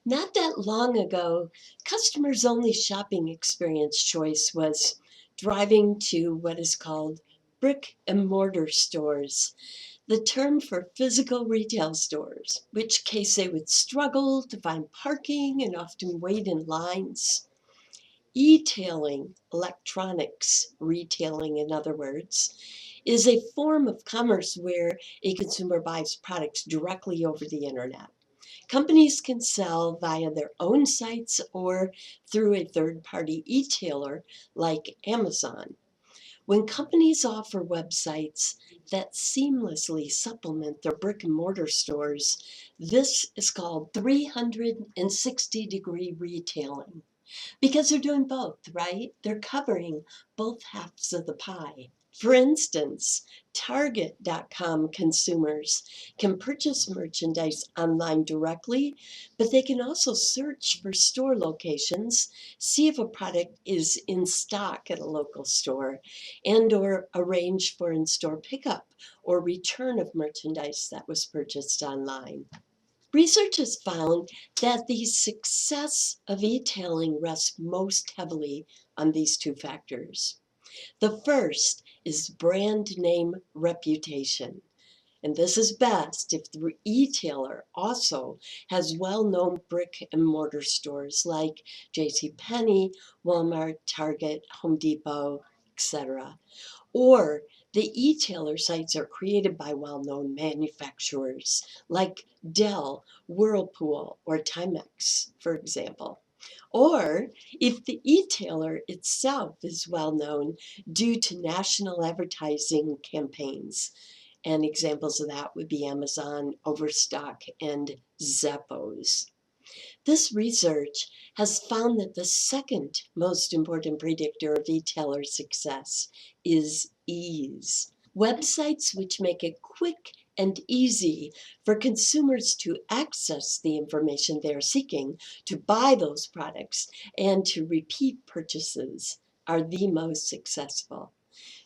Not that long ago, customers' only shopping experience choice was driving to what is called brick and mortar stores, the term for physical retail stores, which case they would struggle to find parking and often wait in lines. E-tailing, electronics retailing in other words, is a form of commerce where a consumer buys products directly over the internet. Companies can sell via their own sites or through a third-party e-tailer like Amazon. When companies offer websites that seamlessly supplement their brick and mortar stores, this is called 360-degree retailing. Because they're doing both, right? They're covering both halves of the pie. For instance, Target.com consumers can purchase merchandise online directly, but they can also search for store locations, see if a product is in stock at a local store, and/or arrange for in-store pickup or return of merchandise that was purchased online. Research has found that the success of e-tailing rests most heavily on these two factors. The first is brand name reputation. And this is best if the e-tailer also has well-known brick and mortar stores like JCPenney, Walmart, Target, Home Depot, etc. Or the e-tailer sites are created by well-known manufacturers like Dell, Whirlpool, or Timex, for example. Or if the e-tailer itself is well-known due to national advertising campaigns. And examples of that would be Amazon, Overstock, and Zappos. This research has found that the second most important predictor of e-tailer success is ease. Websites which make it quick and easy for consumers to access the information they are seeking, to buy those products, and to repeat purchases are the most successful.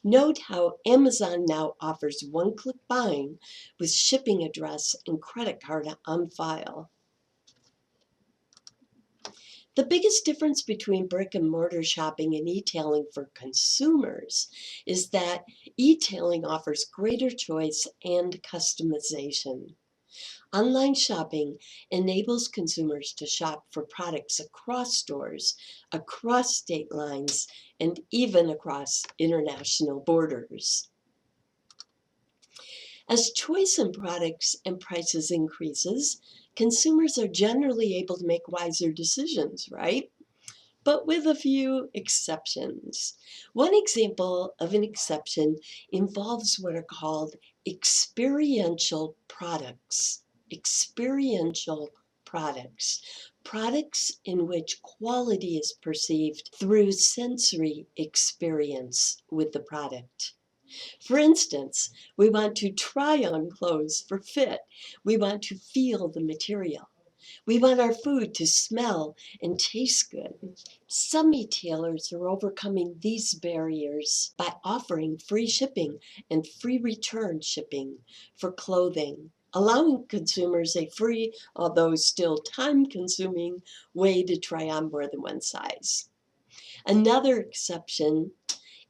Note how Amazon now offers one-click buying with shipping address and credit card on file. The biggest difference between brick and mortar shopping and e-tailing for consumers is that e-tailing offers greater choice and customization. Online shopping enables consumers to shop for products across stores, across state lines, and even across international borders. As choice in products and prices increases, consumers are generally able to make wiser decisions, right? But with a few exceptions. One example of an exception involves what are called experiential products. Experiential products. Products in which quality is perceived through sensory experience with the product. For instance, we want to try on clothes for fit. We want to feel the material. We want our food to smell and taste good. Some retailers are overcoming these barriers by offering free shipping and free return shipping for clothing, allowing consumers a free, although still time-consuming, way to try on more than one size. Another exception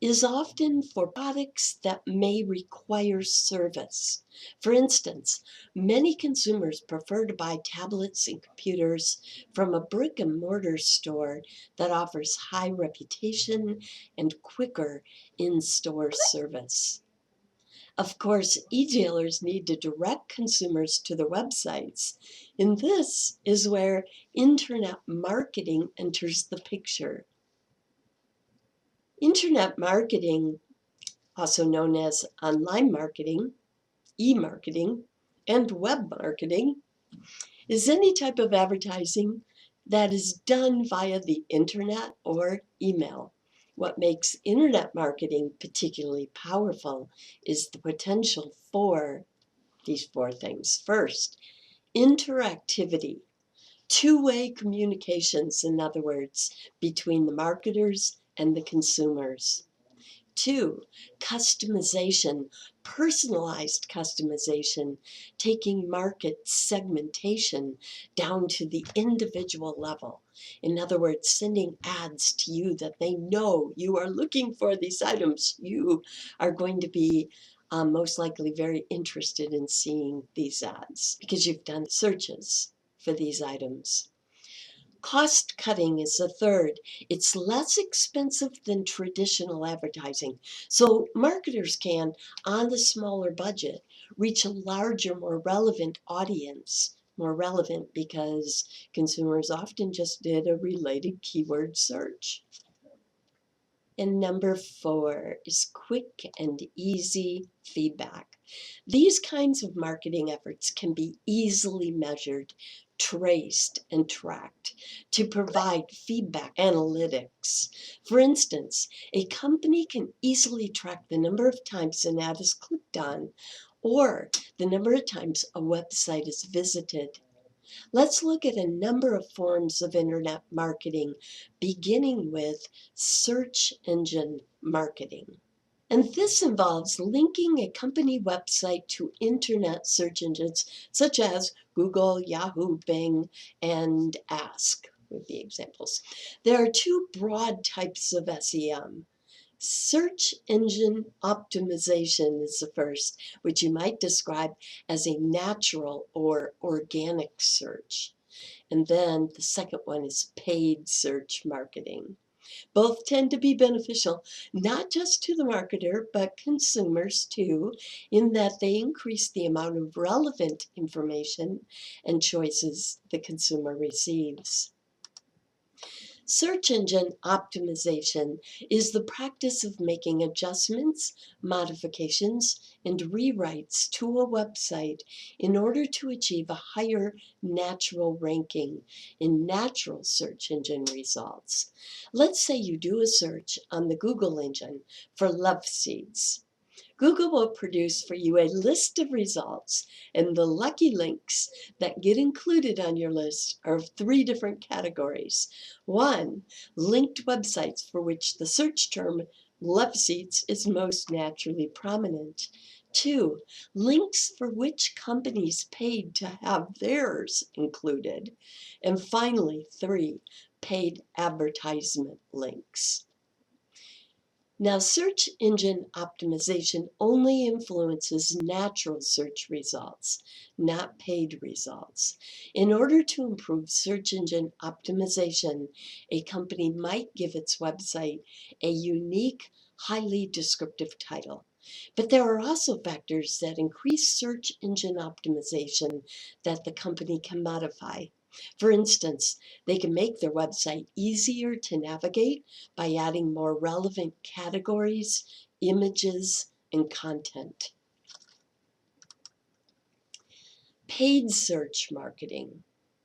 is often for products that may require service. For instance, many consumers prefer to buy tablets and computers from a brick and mortar store that offers high reputation and quicker in-store service. Of course, e-tailers need to direct consumers to their websites, and this is where internet marketing enters the picture. Internet marketing, also known as online marketing, e-marketing, and web marketing, is any type of advertising that is done via the internet or email. What makes internet marketing particularly powerful is the potential for these four things. First, interactivity, two-way communications, in other words, between the marketers and the consumers. 2, customization, personalized customization, taking market segmentation down to the individual level. In other words, sending ads to you that they know you are looking for these items. You are going to be most likely very interested in seeing these ads because you've done searches for these items. Cost cutting is a third. It's less expensive than traditional advertising. So marketers can, on the smaller budget, reach a larger, more relevant audience. More relevant because consumers often just did a related keyword search. And number 4 is quick and easy feedback. These kinds of marketing efforts can be easily measured, traced, and tracked to provide feedback analytics. For instance, a company can easily track the number of times an ad is clicked on or the number of times a website is visited. Let's look at a number of forms of internet marketing, beginning with search engine marketing. And this involves linking a company website to internet search engines such as Google, Yahoo, Bing, and Ask would be examples. There are 2 broad types of SEM. Search engine optimization is the first, which you might describe as a natural or organic search. And then the second one is paid search marketing. Both tend to be beneficial, not just to the marketer, but consumers too, in that they increase the amount of relevant information and choices the consumer receives. Search engine optimization is the practice of making adjustments, modifications, and rewrites to a website in order to achieve a higher natural ranking in natural search engine results. Let's say you do a search on the Google engine for love seats. Google will produce for you a list of results, and the lucky links that get included on your list are of 3 different categories. 1, linked websites for which the search term love seats is most naturally prominent. 2, links for which companies paid to have theirs included. And finally, 3, paid advertisement links. Now, search engine optimization only influences natural search results, not paid results. In order to improve search engine optimization, a company might give its website a unique, highly descriptive title. But there are also factors that increase search engine optimization that the company can modify. For instance, they can make their website easier to navigate by adding more relevant categories, images, and content. Paid search marketing,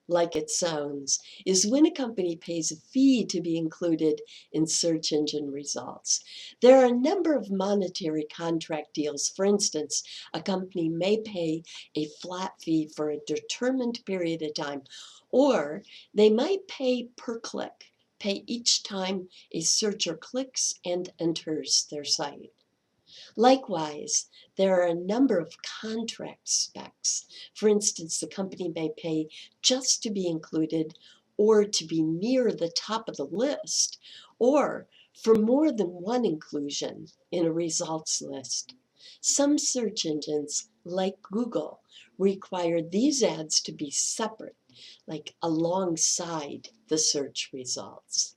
like it sounds, is when a company pays a fee to be included in search engine results. There are a number of monetary contract deals. For instance, a company may pay a flat fee for a determined period of time, or they might pay per click, pay each time a searcher clicks and enters their site. Likewise, there are a number of contract specs. For instance, the company may pay just to be included or to be near the top of the list, or for more than one inclusion in a results list. Some search engines, like Google, require these ads to be separate, like alongside the search results.